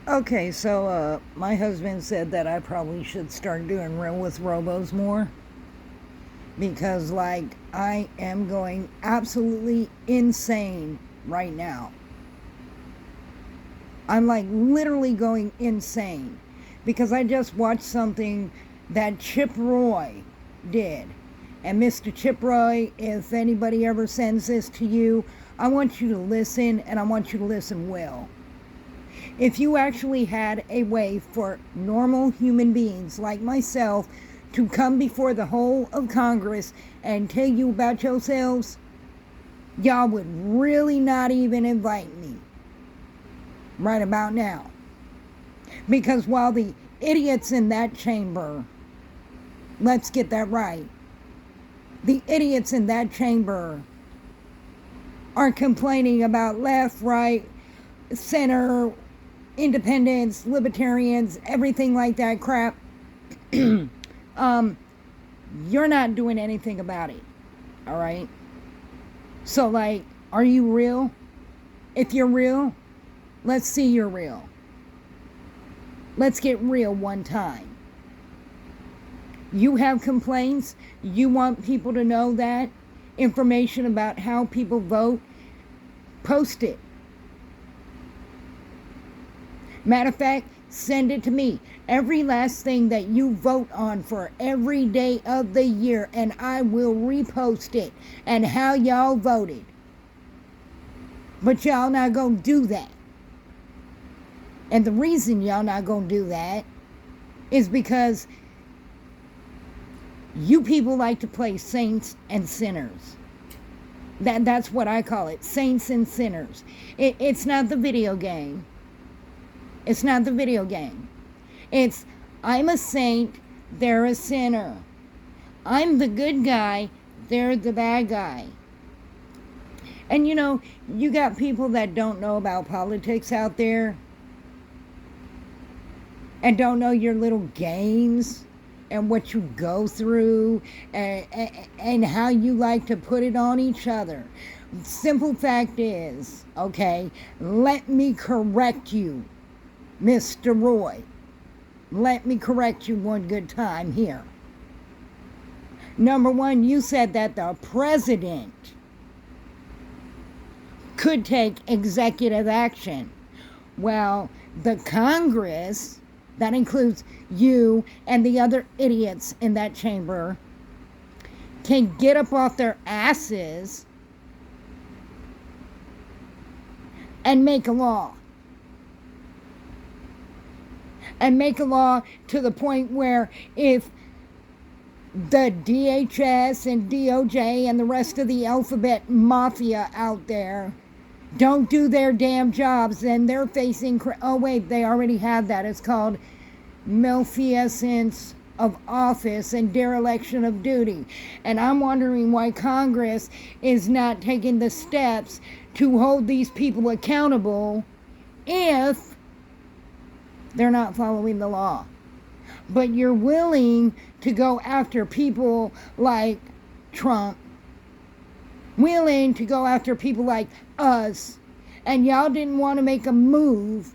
Okay, so my husband said that I probably should start doing real with robos more because, like, I am going absolutely insane right now. I'm like literally going insane because I just watched something that Chip Roy did. And Mr. Chip Roy, if anybody ever sends this to you, I want you to listen, and I want you to listen well. If you actually had a way for normal human beings like myself to come before the whole of Congress and tell you about yourselves, y'all would really not even invite me right about now. Because while the idiots in that chamber, let's get that right, the idiots in that chamber are complaining about left, right, center, independents, libertarians, everything like that crap, you're not doing anything about it. All right? So, like, are you real? If you're real, let's see you're real. Let's get real one time. You have complaints. You want people to know that information about how people vote. Post it. Matter of fact, send it to me. Every last thing that you vote on for every day of the year, and I will repost it and how y'all voted. But y'all not gonna do that. And the reason y'all not gonna do that is because you people like to play saints and sinners. That's what I call it, saints and sinners. It's not the video game. It's not the video game. It's, I'm a saint, they're a sinner. I'm the good guy, they're the bad guy. And you know, you got people that don't know about politics out there and don't know your little games and what you go through and how you like to put it on each other. Simple fact is, okay, let me correct you, Mr. Roy. Let me correct you one good time here. Number one, you said that the president could take executive action. Well, the Congress, that includes you and the other idiots in that chamber, can get up off their asses and make a law. And make a law to the point where if the DHS and DOJ and the rest of the alphabet mafia out there don't do their damn jobs, then they're facing... Oh, wait, they already have that. It's called malfeasance of office and dereliction of duty. And I'm wondering why Congress is not taking the steps to hold these people accountable if they're not following the law. But you're willing to go after people like Trump, willing to go after people like us, and y'all didn't want to make a move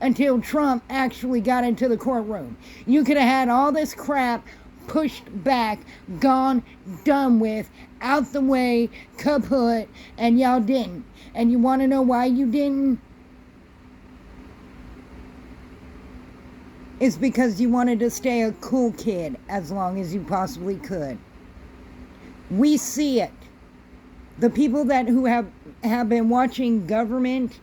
until Trump actually got into the courtroom. You could have had all this crap pushed back, gone, done with, out the way, kaput, and y'all didn't. And you want to know why you didn't? It's because you wanted to stay a cool kid as long as you possibly could. We see it. The people who have been watching government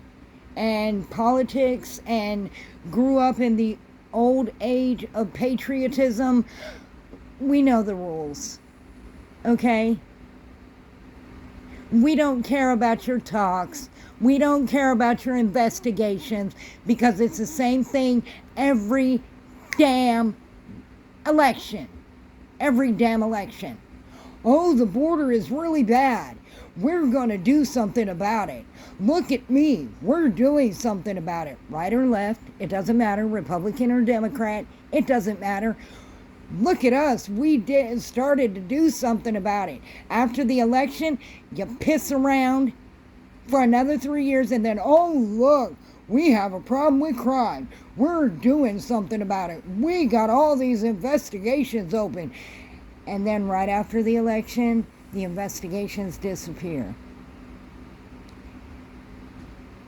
and politics and grew up in the old age of patriotism, we know the rules. Okay? We don't care about your talks. We don't care about your investigations because it's the same thing every damn election. Every damn election. Oh, the border is really bad. We're going to do something about it. Look at me. We're doing something about it. Right or left, it doesn't matter. Republican or Democrat, it doesn't matter. Look at us. We started to do something about it. After the election, you piss around for another 3 years and then, oh, look, we have a problem with crime. We're doing something about it. We got all these investigations open. And then right after the election, the investigations disappear.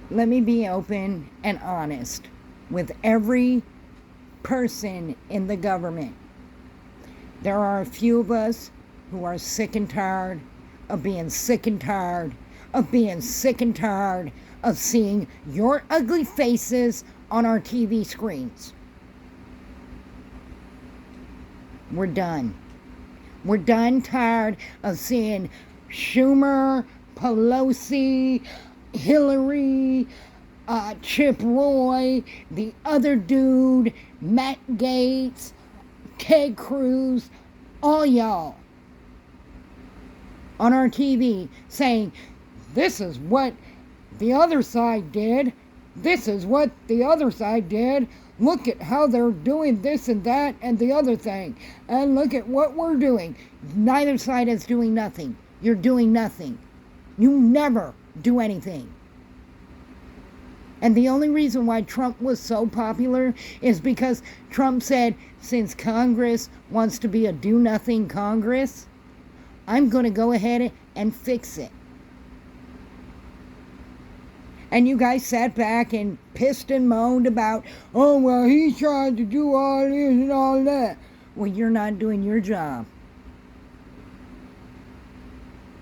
Let me be open and honest with every person in the government. There are a few of us who are sick and tired of being sick and tired of being sick and tired of seeing your ugly faces on our TV screens. We're done. We're done tired of seeing Schumer, Pelosi, Hillary, Chip Roy, the other dude, Matt Gaetz, Ted Cruz, all y'all on our TV saying, this is what the other side did. This is what the other side did. Look at how they're doing this and that and the other thing. And look at what we're doing. Neither side is doing nothing. You're doing nothing. You never do anything. And the only reason why Trump was so popular is because Trump said, since Congress wants to be a do-nothing Congress, I'm going to go ahead and fix it. And you guys sat back and pissed and moaned about, oh, well, he's trying to do all this and all that. Well, you're not doing your job.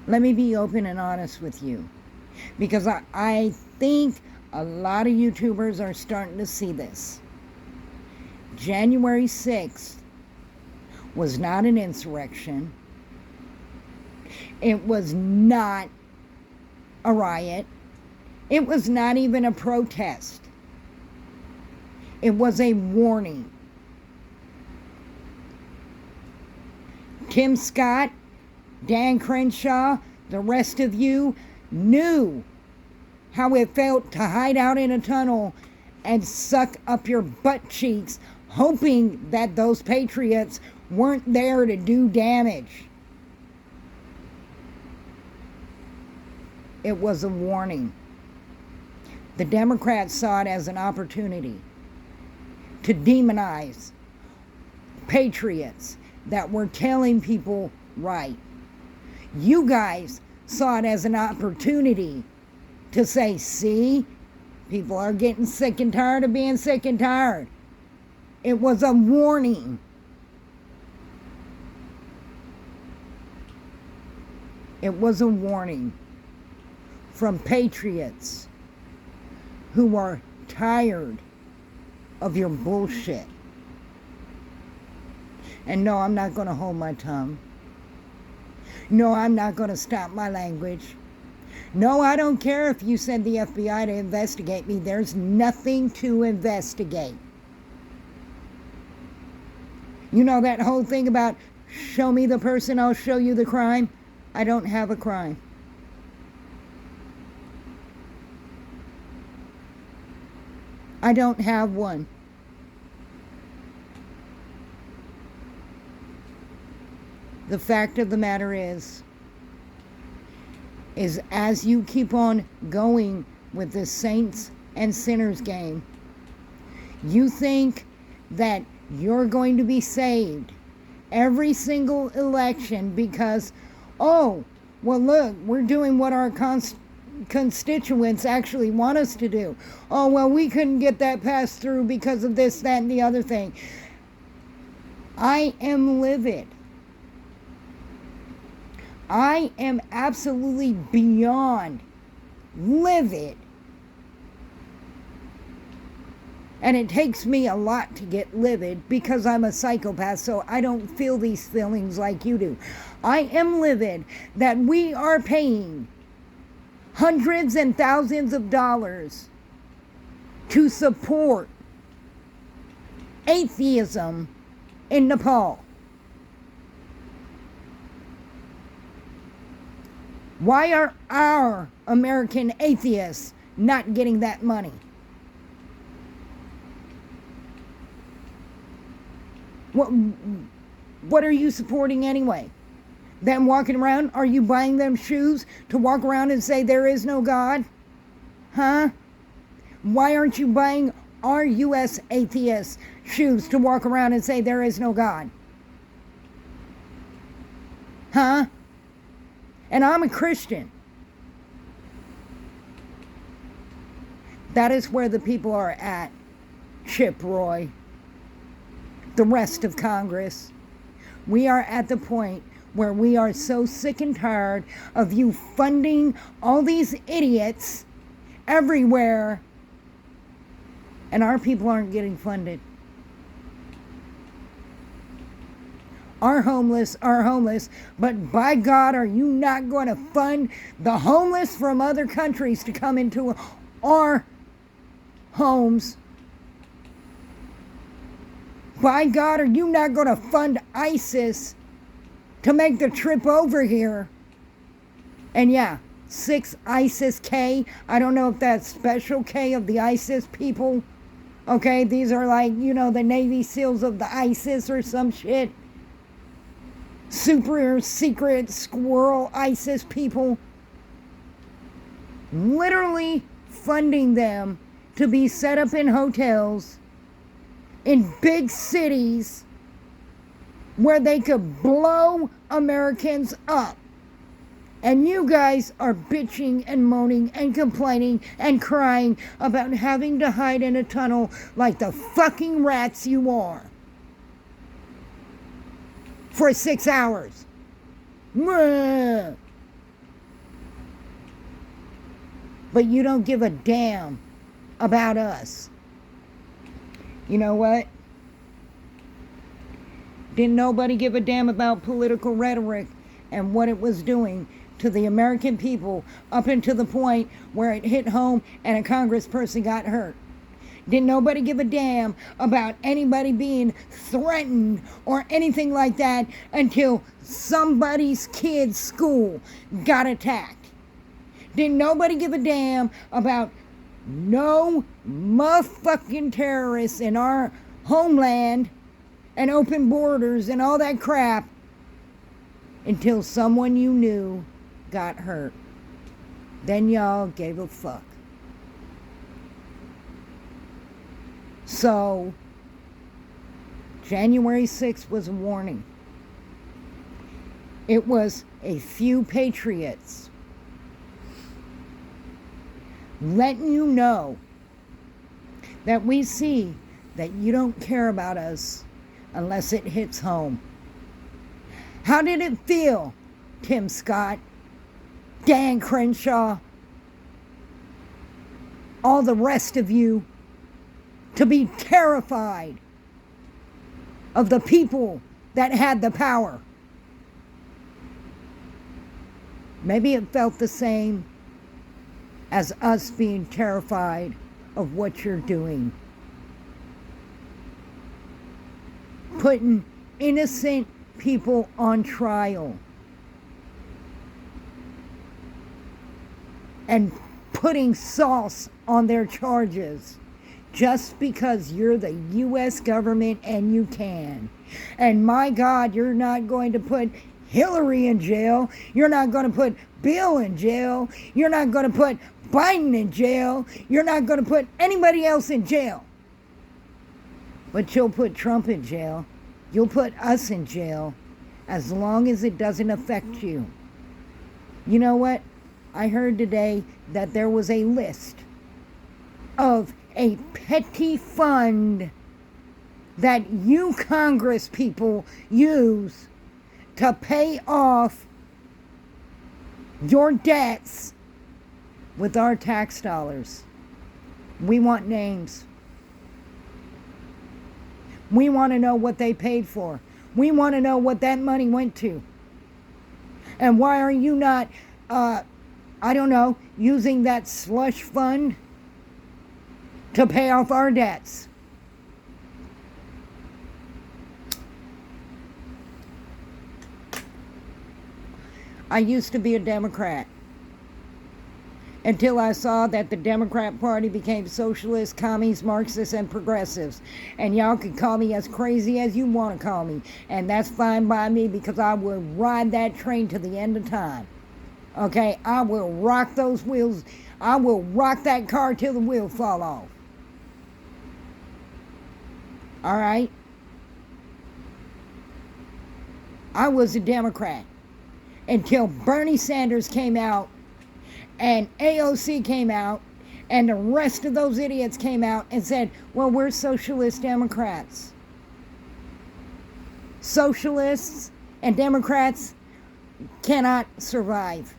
Let me be open and honest with you. Because I think a lot of YouTubers are starting to see this. January 6th was not an insurrection. It was not a riot. It was not even a protest. It was a warning. Tim Scott, Dan Crenshaw, the rest of you knew how it felt to hide out in a tunnel and suck up your butt cheeks, hoping that those patriots weren't there to do damage. It was a warning. The Democrats saw it as an opportunity to demonize patriots that were telling people right. You guys saw it as an opportunity to say, see, people are getting sick and tired of being sick and tired. It was a warning. It was a warning from patriots who are tired of your bullshit. And no, I'm not going to hold my tongue. No, I'm not going to stop my language. No, I don't care if you send the FBI to investigate me. There's nothing to investigate. You know that whole thing about show me the person, I'll show you the crime? I don't have a crime. I don't have one. The fact of the matter is as you keep on going with this saints and sinners game, you think that you're going to be saved every single election because, oh, well, look, we're doing what our constituents actually want us to do. Oh, well, we couldn't get that passed through because of this, that, and the other thing. I am livid. I am absolutely beyond livid. And it takes me a lot to get livid because I'm a psychopath, so I don't feel these feelings like you do. I am livid that we are paying hundreds and thousands of dollars to support atheism in Nepal. Why are our American atheists not getting that money? What are you supporting anyway? Them walking around? Are you buying them shoes to walk around and say there is no God? Huh? Why aren't you buying our U.S. atheists shoes to walk around and say there is no God? Huh? And I'm a Christian. That is where the people are at, Chip Roy, the rest of Congress. We are at the point where we are so sick and tired of you funding all these idiots everywhere, and our people aren't getting funded. Our homeless are homeless, but by God, are you not going to fund the homeless from other countries to come into our homes? By God, are you not going to fund ISIS to make the trip over here? And yeah, 6 ISIS K. I don't know if that's special K of the ISIS people. Okay, these are like, the Navy SEALs of the ISIS or some shit. Super secret squirrel ISIS people. Literally funding them to be set up in hotels in big cities where they could blow Americans up. And you guys are bitching and moaning and complaining and crying about having to hide in a tunnel like the fucking rats you are for 6 hours. But you don't give a damn about us. You know what? Didn't nobody give a damn about political rhetoric and what it was doing to the American people up until the point where it hit home and a congressperson got hurt. Didn't nobody give a damn about anybody being threatened or anything like that until somebody's kid's school got attacked. Didn't nobody give a damn about no motherfucking terrorists in our homeland and open borders and all that crap until someone you knew got hurt. Then y'all gave a fuck. So, January 6th was a warning. It was a few patriots letting you know that we see that you don't care about us unless it hits home. How did it feel, Tim Scott, Dan Crenshaw, all the rest of you, to be terrified of the people that had the power? Maybe it felt the same as us being terrified of what you're doing. Putting innocent people on trial and putting sauce on their charges just because you're the U.S. government and you can. And my God, you're not going to put Hillary in jail. You're not going to put Bill in jail. You're not going to put Biden in jail. You're not going to put anybody else in jail. But you'll put Trump in jail. You'll put us in jail as long as it doesn't affect you. You know what? I heard today that there was a list of a petty fund that you Congress people use to pay off your debts with our tax dollars. We want names. We want to know what they paid for. We want to know what that money went to. And why are you not, using that slush fund to pay off our debts? I used to be a Democrat until I saw that the Democrat Party became socialists, commies, Marxists, and progressives. And y'all can call me as crazy as you want to call me. And that's fine by me because I will ride that train to the end of time. Okay, I will rock those wheels. I will rock that car till the wheels fall off. All right? I was a Democrat until Bernie Sanders came out and AOC came out and the rest of those idiots came out and said, well, we're socialist Democrats. Socialists and Democrats cannot survive.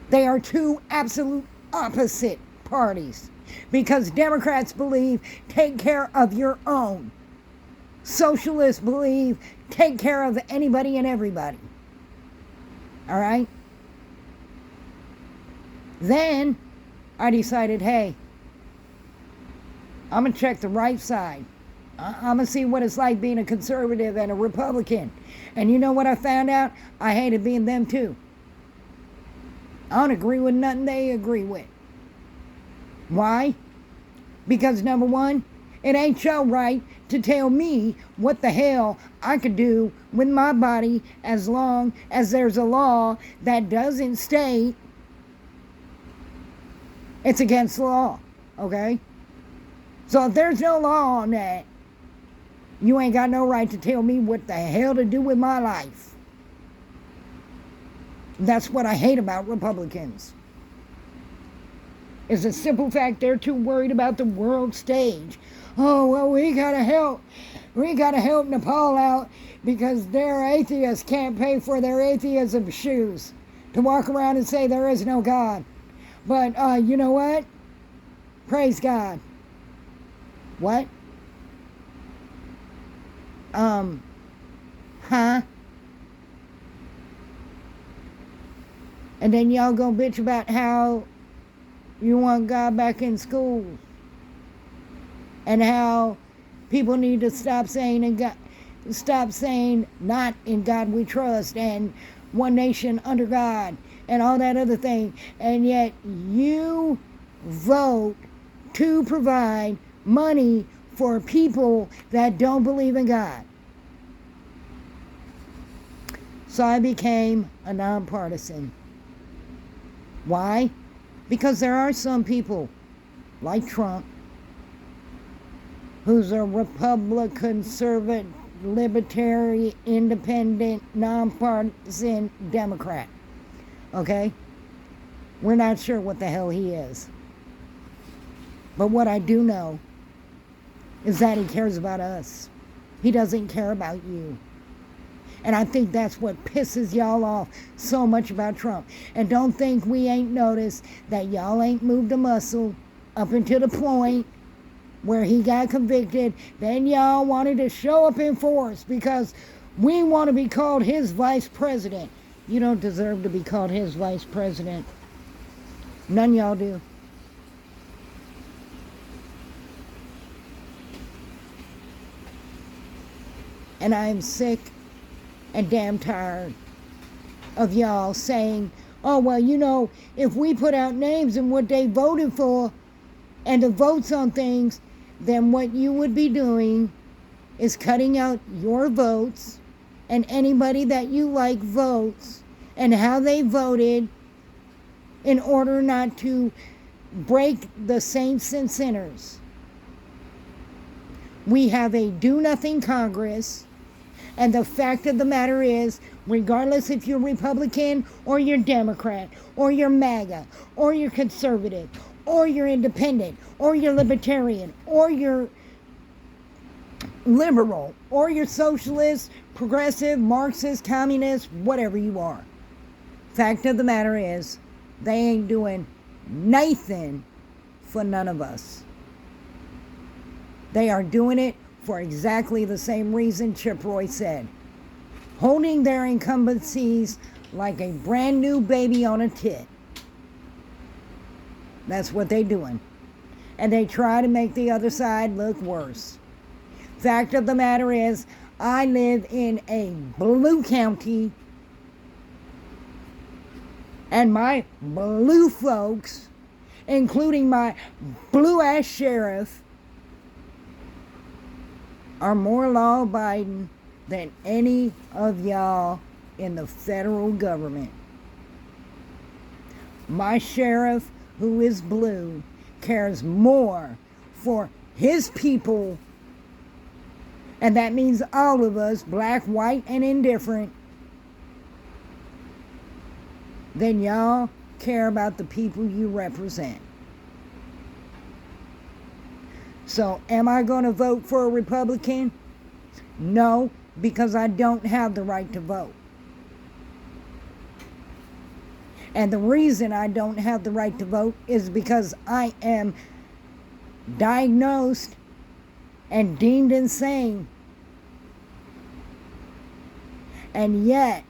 They are two absolute opposite parties because Democrats believe take care of your own. Socialists believe take care of anybody and everybody. All right? Then I decided, hey, I'm going to check the right side. I'm going to see what it's like being a conservative and a Republican. And you know what I found out? I hated being them too. I don't agree with nothing they agree with. Why? Because number one, it ain't your right to tell me what the hell I could do with my body as long as there's a law that doesn't state it's against the law, okay? So if there's no law on that, you ain't got no right to tell me what the hell to do with my life. That's what I hate about Republicans. It's a simple fact they're too worried about the world stage. Oh, well, we gotta help Nepal out because their atheists can't pay for their atheism shoes to walk around and say there is no God. But you know what? Praise God. What? Huh? And then y'all gonna bitch about how you want God back in school and how people need to stop saying not in God we trust and one nation under God and all that other thing, and yet you vote to provide money for people that don't believe in God. So I became a nonpartisan. Why? Because there are some people, like Trump, who's a Republican, conservative, libertarian, independent, nonpartisan Democrat. Okay? We're not sure what the hell he is. But what I do know is that he cares about us. He doesn't care about you. And I think that's what pisses y'all off so much about Trump. And don't think we ain't noticed that y'all ain't moved a muscle up until the point where he got convicted. Then y'all wanted to show up in force because we want to be called his vice president. You don't deserve to be called his vice president. None of y'all do. And I'm sick and damn tired of y'all saying, oh, well, you know, if we put out names and what they voted for and the votes on things, then what you would be doing is cutting out your votes and anybody that you like votes and how they voted in order not to break the saints and sinners. We have a do-nothing Congress. And the fact of the matter is, regardless if you're Republican or you're Democrat or you're MAGA or you're conservative or you're independent or you're libertarian or you're liberal or you're socialist, progressive, Marxist, communist, whatever you are. Fact of the matter is, they ain't doing nothing for none of us. They are doing it for exactly the same reason Chip Roy said. Holding their incumbencies like a brand new baby on a tit. That's what they're doing. And they try to make the other side look worse. Fact of the matter is, I live in a blue county, and my blue folks, including my blue-ass sheriff, are more law-abiding than any of y'all in the federal government. my sheriff, who is blue, cares more for his people, and that means all of us, black, white, and indifferent, than y'all care about the people you represent. So, am I going to vote for a Republican? No, because I don't have the right to vote. And the reason I don't have the right to vote is because I am diagnosed and deemed insane. And yet,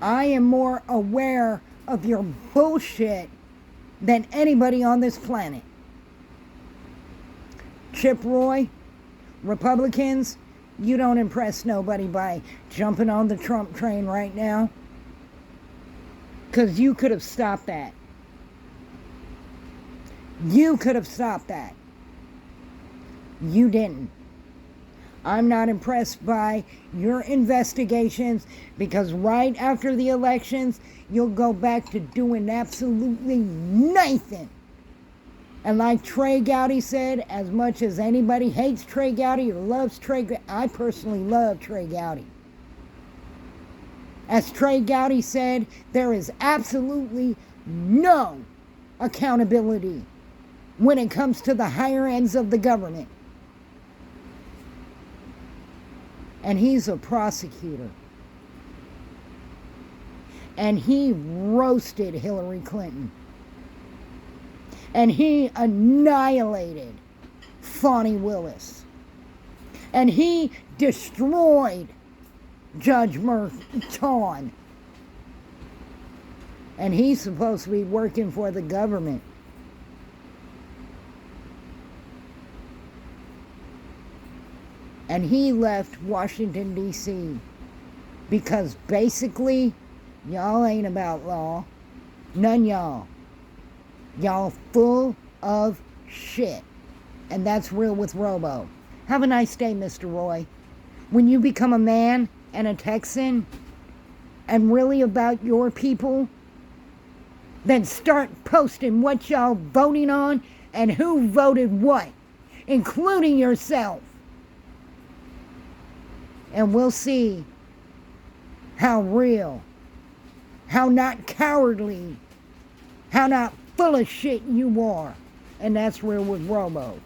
I am more aware of your bullshit than anybody on this planet. Chip Roy, Republicans, you don't impress nobody by jumping on the Trump train right now. Because you could have stopped that. You could have stopped that. You didn't. I'm not impressed by your investigations, because right after the elections, you'll go back to doing absolutely nothing. And like Trey Gowdy said, as much as anybody hates Trey Gowdy or loves Trey Gowdy, I personally love Trey Gowdy. As Trey Gowdy said, there is absolutely no accountability when it comes to the higher ends of the government. And he's a prosecutor. And he roasted Hillary Clinton. And he annihilated Fani Willis. And he destroyed Judge Merton. And he's supposed to be working for the government. And he left Washington, D.C. because basically, y'all ain't about law. None y'all. Y'all full of shit. And that's real with Robo. Have a nice day, Mr. Roy. When you become a man and a Texan and really about your people, then start posting what y'all voting on and who voted what, including yourself. And we'll see how real, how not cowardly, how not full of shit you are. And that's real with Robo.